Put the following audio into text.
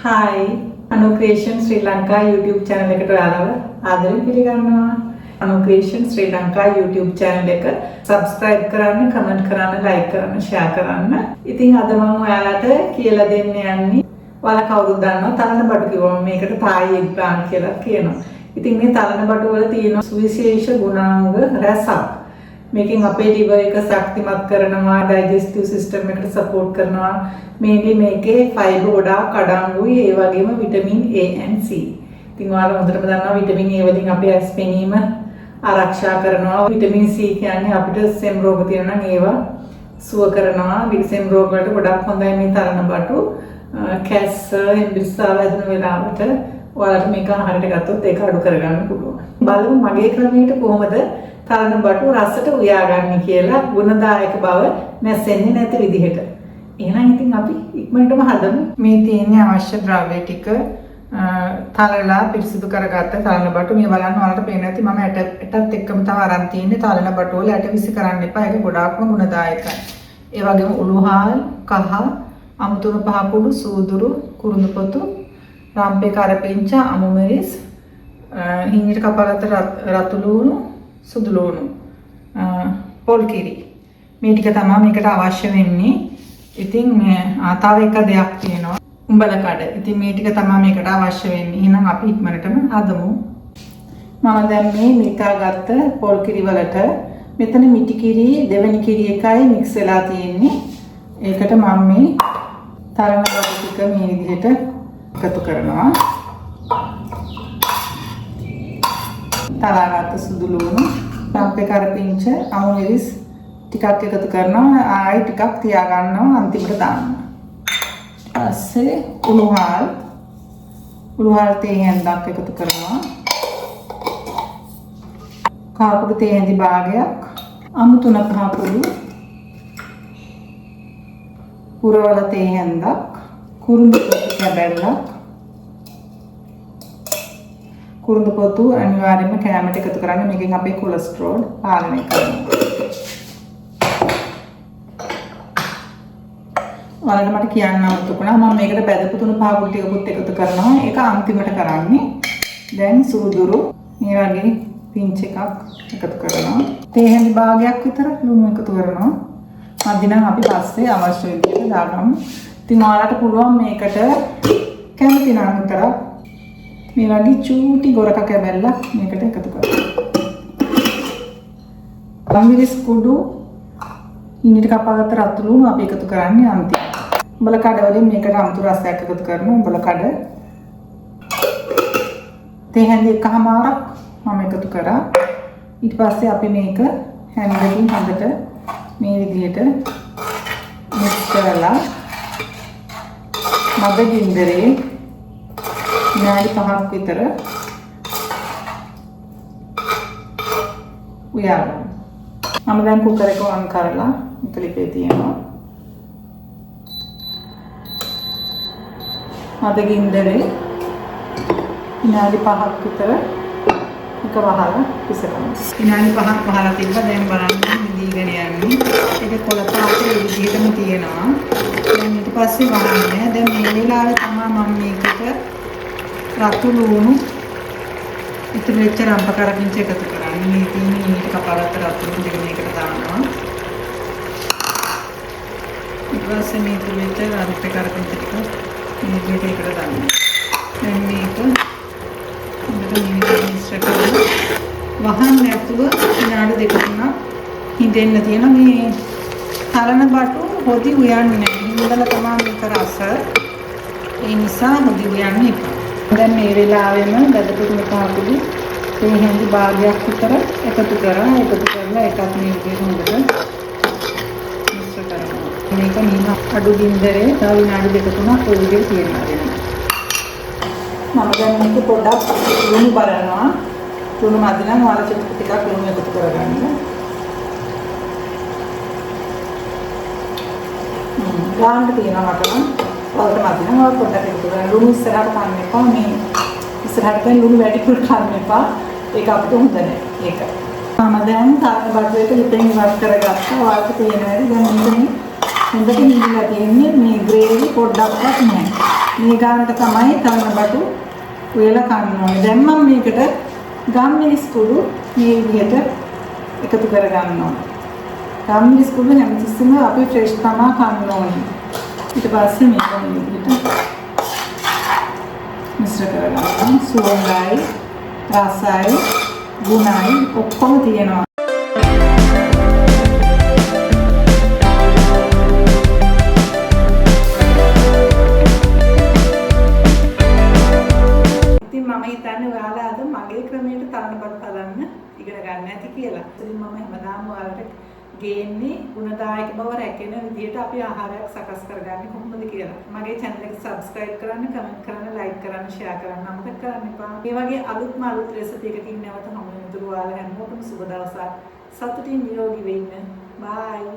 Hi, Anu Creation Sri Lanka YouTube channel එකට ඔයාලව ආදරෙන් පිළිගන්නවා. Anu Creation Sri Lanka YouTube channel එක subscribe කරන්න, comment කරන්න, like කරන්න, share කරන්න. ඉතින් අද මම ඔයාලට කියලා දෙන්න යන්නේ ඔයාලා කවුරුද දන්නවද තරණ බඩු කිව්වම මේකට Thai eggplant කියලා කියනවා. ඉතින් මේ තරණ බඩු වල තියෙන සුවිශේෂ ගුණාංග රැසක්. මේකෙන් අපේ liver එක ශක්තිමත් කරනවා, digestive system එකට support කරනවා. mainly මේකේ fiber ගොඩාක් අඩංගුයි, ඒ වගේම vitamin A and C. ඉතින් ඔයාලා හොඳටම දන්නවා vitamin A වලින් අපේ ඇස් පෙනීම ආරක්ෂා කරනවා. vitamin C කියන්නේ අපිට සෙම් රෝග තියෙනවා නම් ඒවා සුව කරනවා. සෙම් රෝග වලට ගොඩාක් හොඳයි මේ තරණ බඩු. කැන්සර්, එම්බිරිස්සාව හැදෙන වෙලාවට ඔයාලට මේක ආහාරයට ගත්තොත් ඒක අඩු කරගන්න පුළුවන්. බලමු මගේ ක්‍රමයට කොහොමද තරණ බඩු රසට උයාගන්නේ කියලා, ගුණදායක බව නැසෙන්නේ නැති විදිහට. එහෙනම් ඉතින් අපි ඉක්මනටම හදමු. මේ තියෙන අවශ්‍ය ද්‍රව්‍ය ටික තලලා පිරිසිදු කරගත්ත තරණ බඩු. මේ බලන්න ඔයාලට පේන ඇති මම ඇටත් එක්කම තව අරන් තියෙන්නේ තරණ බඩු වල. ඇට විසි කරන්න එපා. ඒක ගොඩාක්ම ගුණදායකයි. ඒ වගේම උළුහාල්, කහ, අමුතුරු පහ කුඩු, සූදුරු, කුරුඳුපොතු, රම්පේ කරපිංච, අමුමිරිස්, හිඟිට කපාගත්ත රතු ලුණු, සුදු ලුණු, පොල් කිරි. මේ ටික තමයි මේකට අවශ්‍ය වෙන්නේ. ඉතින් තව එක දෙයක් තියෙනවා, උඹල කඩ. ඉතින් මේ ටික තමයි මේකට අවශ්‍ය වෙන්නේ. එහෙනම් අපි ඉක්මනටම හදමු. මම දැන් මේ මිකාගත්ත පොල් කිරි වලට මෙතන මිටි කිරි දෙවෙනි කිරි එකයි මික්ස් වෙලා තියෙන්නේ. ඒකට මම මේ තරණ බඩු ටික මේ විදිහට එකතු කරනවා. තලාගත්ත සුදු ලුණු, රම්පේ කරපිංච, අමුමිරිස් ටිකක් එකතු කරනවා. ආයි ටිකක් තියා ගන්නවා, අන්තිමට දානවා. ඊපස්සේ උළුහාල් තේ හැන්දක් එකතු කරනවා. කාපුඩු තේ හැඳි භාගයක්, අමු 3-5 කුඩු, පුරවල තේ හැන්දක්, කුරුඳුපොතු කැබැල්ලක්. කුරුඳුපොතු අනිවාර්යයෙන්ම කෑමට එකතු කරන්න. මේකෙන් අපේ කොලෙස්ටරෝල් පාලනය කරනවා. ඔයාලට මට කියන්න අවශ්‍යුණා මම මේකට බැදපු 3-5 කුඩු ටිකකුත් එකතු කරනවා. ඒක අන්තිමට කරන්නේ. දැන් සූදුරු මේ වගේ පිංච් එකක් එකතු කරනවා. තේ හැඳි භාගයක් විතර ලුණු එකතු කරනවා. මදිනම් අපි පස්සේ අවශ්‍ය විදිහට දාගමු. ඉතින් ඔයාලට පුළුවන් මේකට කැමති නම් විතරක් මේ වගේ චූටි ගොරක කැබැල්ලක් මේකට එකතු කරනවා. අමිරිස් කුඩු, ඉනිට කපාගත්ත රතු ලුණු අපි එකතු කරන්නේ අන්තිමට. උඹල කඩ වලින් මේකට අමුතු රසයක් එකතු කරනවා. උඹල කඩ තේ හැඳි එකමාරක් මම එකතු කරා. ඊට පස්සේ අපි මේක හැන්දකින් හොඳට මේ විදිහට මික්ස් කරලා මද ගින්දරේ විනාඩි 5ක් විතර උයාගන්න. මම දැන් කුකර් එක ඔන් කරලා ඉතලිපේ තියෙනවා. මද ගින්දරේ විනාඩි 5ක් විතර එක වහලා පිසගන්න. විනාඩි 5ක් වහලා තිබ්බා. දැන් බලන්න දීගෙන යන්නේ. ඒක කොළ පාට ඒ විදිහටම තියෙනවා. දැන් ඊට පස්සේ වහන්නේ. දැන් මේ වෙලාවේ තමයි මම මේකට රතු ලුණු ඉතින් වෙච්ච රම්ප කරපිංච එකතු කරන්නේ. මේ තියෙන ඊට කපාගත්ත රතු ලුණු දෙක මේකට දානවා. ඊට පස්සේ මේ තුලට රම්ප කරපිංච ටික මේ විදිහට එකට දානවා. දැන් මේක වහන්න නැතුව විනාඩි 2-3ක් හිඳෙන්න තියෙන. මේ තරණ බඩු හොදි උයන්නේ නැහැ. හිඳලා තමයි මේක රස. ඒ නිසා හොදි උයන්න එපා. දැන් මේ වෙලාවෙම බදපු 3-5 කුඩු තේ හැඳි භාගයක් විතර එකතු කරලා එකත් මේ විදිහට හොඳට මිශ්‍ර කරනවා. මේක නිම අඩු ගින්දරේ තව විනාඩි 2-3ක් ඔය විදිහට තියනවා. මම දැන් මේක පොඩ්ඩක් ලුණු බලනවා. ලුණු මදි නම් ඔයාලා ටිකක් ලුණු එකතු කරගන්න. ගාන්න තියෙනවා මට නම්. ඔයාලට මදි නම් ඔයාලා පොඩ්ඩක් එකතු කරගන්න. ලුණු ඉස්සරහට කන්න එපා. මේ ඉස්සරහට කන්න ලුණු වැඩිපුර කන්න එපා. ඒක අපිට හොඳ නැහැ. ඒක. මම දැන් තරණ බඩු එක ලිපෙන් ඉවත් කරගත්තා. ඔයාලට පේනවා දැන් මේක හොඳට නිවිලා තියෙන්නේ. මේ ග්‍රේවි පොඩ්ඩක්වත් නැහැ. මේ ගානට තමයි තවන බටු උයලා කන්න ඕනේ. දැන් මම මේකට ගම්මිරිස් කුඩු මේ විදිහට එකතු කර ගන්නවා. ගම්මිරිස් කුඩු හැමතිස්සෙම අපි ෆ්‍රෙෂ් තමයි කන්න ඕනේ. ඊට පස්සේ මේක මේ විදිහට මිශ්‍ර කරගන්නවා. සුවඳයි, රසයි, ගුණයි ඔක්කොම තියෙනවා. මම හිතන්නේ ඔයාලා අද මගේ ක්‍රමයට තරණපත් බලන්න ඉගෙන ගන්න ඇති කියලා. ඉතින් මම හැමදාම ඔයාලට ගේන්නේ ගුණදායක බව රැකෙන විදිහට අපි ආහාරයක් සකස් කරගන්නේ කොහොමද කියලා. මගේ channel එක subscribe කරන්න, comment කරන්න, like කරන්න, share කරන්න අමතක කරන්න එපා. මේ වගේ අලුත්ම අලුත් recipe එකකින් නැවත හමු වෙනතුරු ඔයාලා හැමෝටම සුබ දවසක්. සතුටින් නිරෝගී වෙන්න. bye.